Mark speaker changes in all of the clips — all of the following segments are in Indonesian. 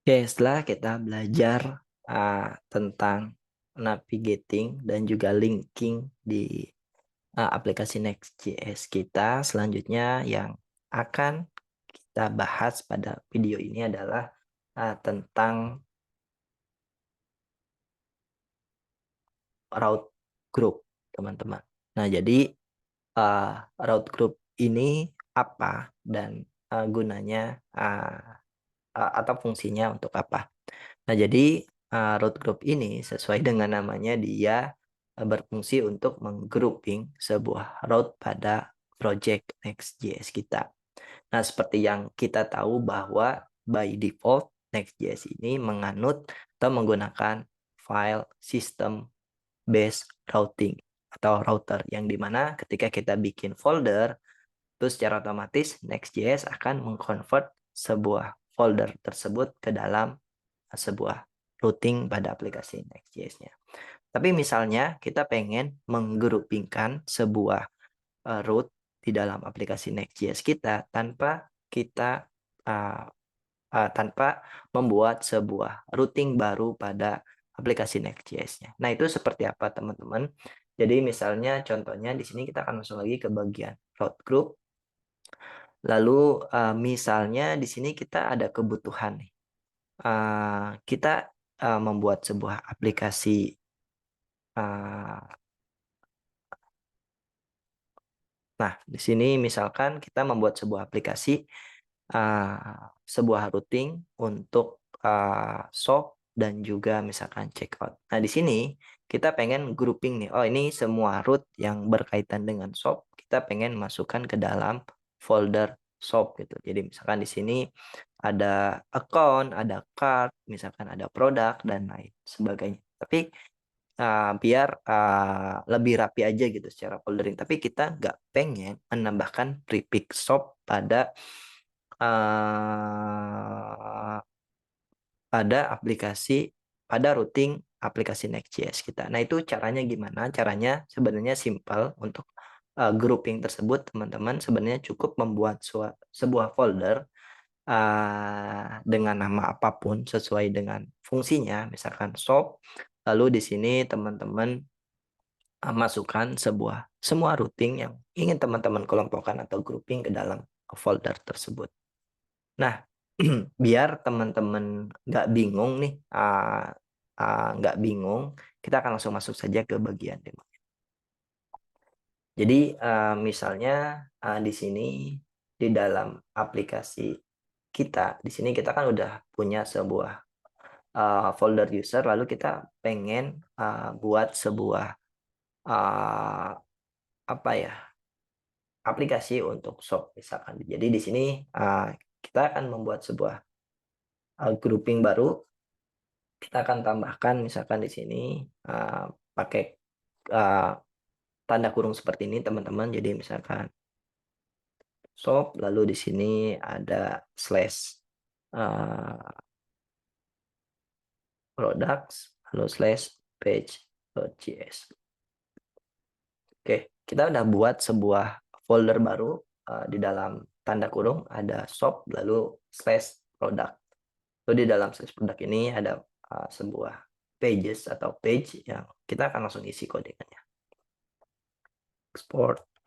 Speaker 1: Oke, setelah kita belajar tentang navigating dan juga linking di aplikasi Next.js kita, selanjutnya yang akan kita bahas pada video ini adalah tentang route group, teman-teman. Nah, jadi route group ini apa dan gunanya atau fungsinya untuk apa? Nah, jadi root group ini sesuai dengan namanya dia berfungsi untuk menggrouping sebuah route pada project Next.js kita. Nah, seperti yang kita tahu bahwa by default Next.js ini menganut atau menggunakan file system based routing atau router yang dimana ketika kita bikin folder, terus secara otomatis Next.js akan mengconvert sebuah folder tersebut ke dalam sebuah routing pada aplikasi Next.js-nya. Tapi misalnya kita pengen menggroupingkan sebuah route di dalam aplikasi Next.js kita uh, tanpa membuat sebuah routing baru pada aplikasi Next.js-nya. Nah, itu seperti apa, teman-teman? Jadi misalnya contohnya di sini kita akan langsung lagi ke bagian route group. Lalu misalnya di sini kita ada kebutuhan nih. Kita membuat sebuah aplikasi. Nah, di sini misalkan kita membuat sebuah aplikasi, sebuah routing untuk shop dan juga misalkan checkout. Nah, di sini kita pengen grouping nih. Oh, ini semua route yang berkaitan dengan shop, kita pengen masukkan ke dalam folder shop gitu. Jadi misalkan di sini ada account, ada cart, misalkan ada produk dan lain sebagainya. Tapi biar lebih rapi aja gitu secara foldering. Tapi kita nggak pengen menambahkan prefix shop uh, pada routing aplikasi Next.js kita. Nah, itu caranya gimana? Caranya sebenarnya simple untuk grouping tersebut, teman-teman. Sebenarnya cukup membuat sebuah folder dengan nama apapun sesuai dengan fungsinya, misalkan shop. Lalu di sini teman-teman masukkan semua routing yang ingin teman-teman kelompokkan atau grouping ke dalam folder tersebut. Nah, biar teman-teman nggak bingung nih, nggak bingung, kita akan langsung masuk saja ke bagian demo. Jadi misalnya di sini di dalam aplikasi kita, di sini kita kan udah punya sebuah folder user, lalu kita pengen buat sebuah apa ya, aplikasi untuk shop misalkan. Jadi di sini kita akan membuat sebuah grouping baru. Kita akan tambahkan misalkan di sini pakai uh, tanda kurung seperti ini, teman-teman. Jadi misalkan shop, lalu di sini ada slash products, lalu slash page.js. Oke, kita udah buat sebuah folder baru di dalam tanda kurung ada shop lalu slash product. Lalu di dalam slash product ini ada sebuah pages atau page yang kita akan langsung isi codingannya. Export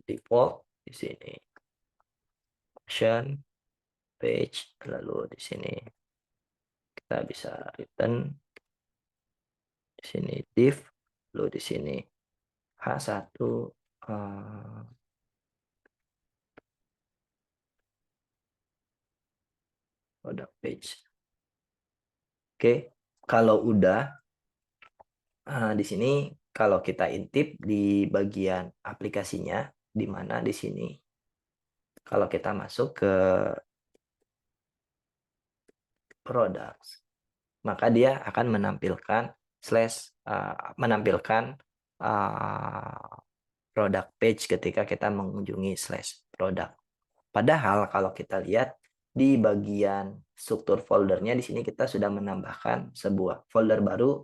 Speaker 1: default di sini function page, lalu di sini kita bisa return, di sini div, lalu di sini h1 product page. Oke, kalau udah di sini kalau kita intip di bagian aplikasinya, di mana di sini kalau kita masuk ke products, maka dia akan menampilkan product page ketika kita mengunjungi slash product. Padahal kalau kita lihat di bagian struktur foldernya di sini kita sudah menambahkan sebuah folder baru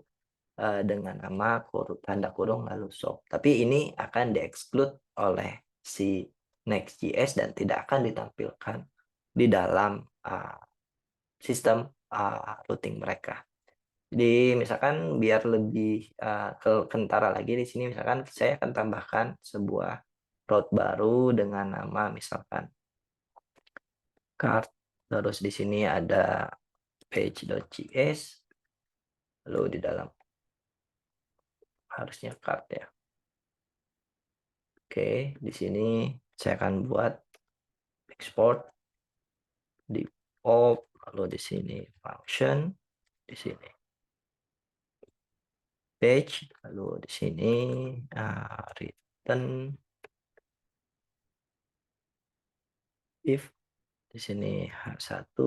Speaker 1: dengan nama tanda kurung lalu shop. Tapi ini akan di-exclude oleh si Next.js dan tidak akan ditampilkan di dalam sistem routing mereka. Jadi misalkan biar lebih kentara lagi di sini, misalkan saya akan tambahkan sebuah route baru dengan nama misalkan card, terus di sini ada page.js, lalu di dalam harusnya card ya. Oke, di sini saya akan buat export di op, lalu di sini function, di sini page, lalu di sini return if, di sini H1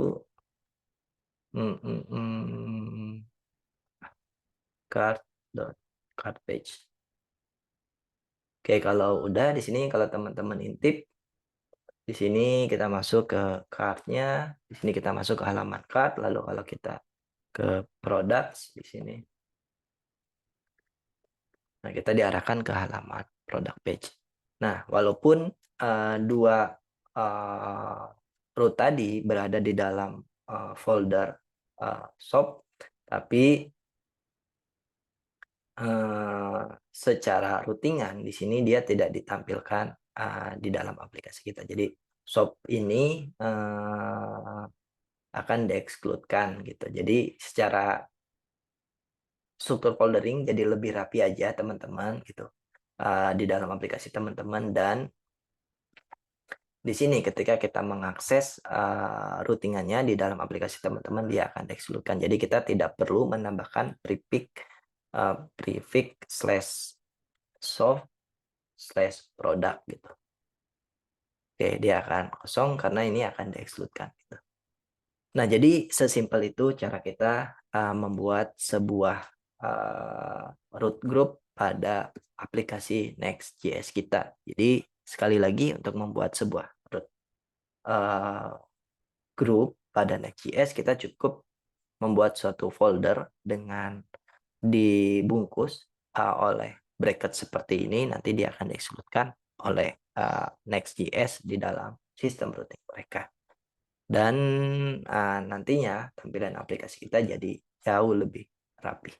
Speaker 1: card dot card page. Oke, kalau udah di sini kalau teman-teman intip di sini kita masuk ke card-nya, di sini kita masuk ke halaman card, lalu kalau kita ke products di sini. Nah, kita diarahkan ke halaman product page. Nah, walaupun dua root tadi berada di dalam folder shop, tapi secara routingan di sini dia tidak ditampilkan di dalam aplikasi kita. Jadi shop ini akan di-exclude-kan gitu. Jadi secara struktur foldering jadi lebih rapi aja teman-teman gitu di dalam aplikasi teman-teman, dan di sini ketika kita mengakses routingannya di dalam aplikasi teman-teman dia akan di-exclude-kan. Jadi kita tidak perlu menambahkan prefix slash soft slash product gitu. Oke, dia akan kosong karena ini akan di-exclude-kan gitu. Nah, jadi sesimpel itu cara kita membuat sebuah root group pada aplikasi Next.js kita. Jadi sekali lagi untuk membuat sebuah root group pada Next.js kita cukup membuat suatu folder dengan dibungkus oleh bracket seperti ini, nanti dia akan dieksekusikan oleh Next.js di dalam sistem routing mereka. Dan nantinya tampilan aplikasi kita jadi jauh lebih rapi.